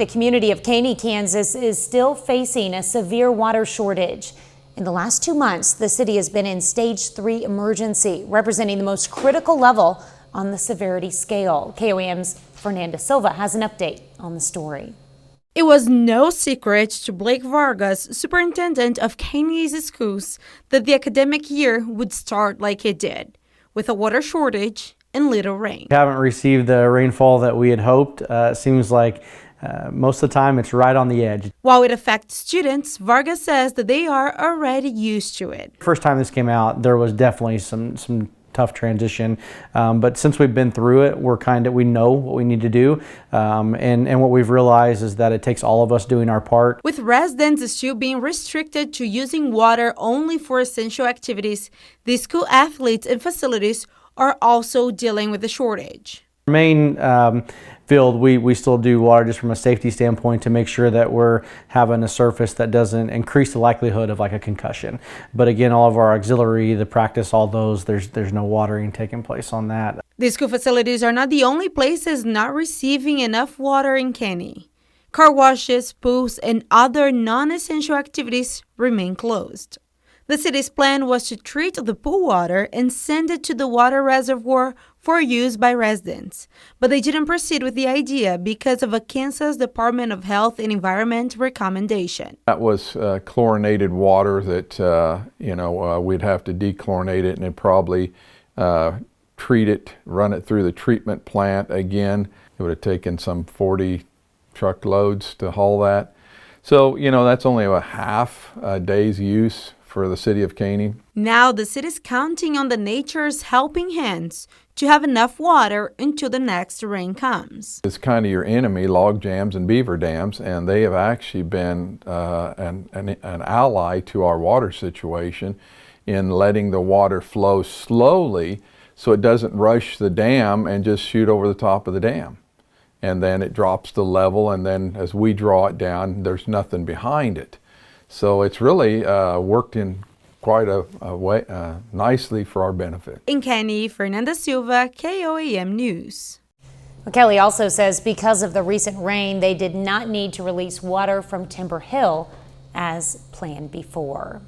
The community of Caney, Kansas is still facing a severe water shortage. In the last 2 months, the city has been in stage 3 emergency, representing the most critical level on the severity scale. KOAM's Fernanda Silva has an update on the story. It was no secret to Blake Vargas, superintendent of Caney's schools, that the academic year would start like it did, with a water shortage and little rain. We haven't received the rainfall that we had hoped. It seems like most of the time it's right on the edge. While it affects students, Vargas says that they are already used to it. First time this came out, there was definitely some tough transition, but since we've been through it, we know what we need to do, and what we've realized is that it takes all of us doing our part. With residents still being restricted to using water only for essential activities, the school athletes and facilities are also dealing with the shortage. Our main field, we still do water just from a safety standpoint to make sure that we're having a surface that doesn't increase the likelihood of like a concussion. But again, all of our auxiliary, the practice, all those, there's no watering taking place on that. The school facilities are not the only places not receiving enough water in Caney. Car washes, pools, and other non-essential activities remain closed. The city's plan was to treat the pool water and send it to the water reservoir for use by residents. But they didn't proceed with the idea because of a Kansas Department of Health and Environment recommendation. That was chlorinated water that, we'd have to dechlorinate it and then probably treat it, run it through the treatment plant again. It would have taken some 40 truckloads to haul that. So, that's only a half a day's use for the city of Caney. Now the city is counting on the nature's helping hands to have enough water until the next rain comes. It's kind of your enemy, log jams and beaver dams, and they have actually been an ally to our water situation in letting the water flow slowly so it doesn't rush the dam and just shoot over the top of the dam. And then it drops the level, and then as we draw it down, there's nothing behind it. So it's really worked in quite a way nicely for our benefit. In Caney, Fernanda Silva, KOAM News. Well, Kelly also says because of the recent rain, they did not need to release water from Timber Hill as planned before.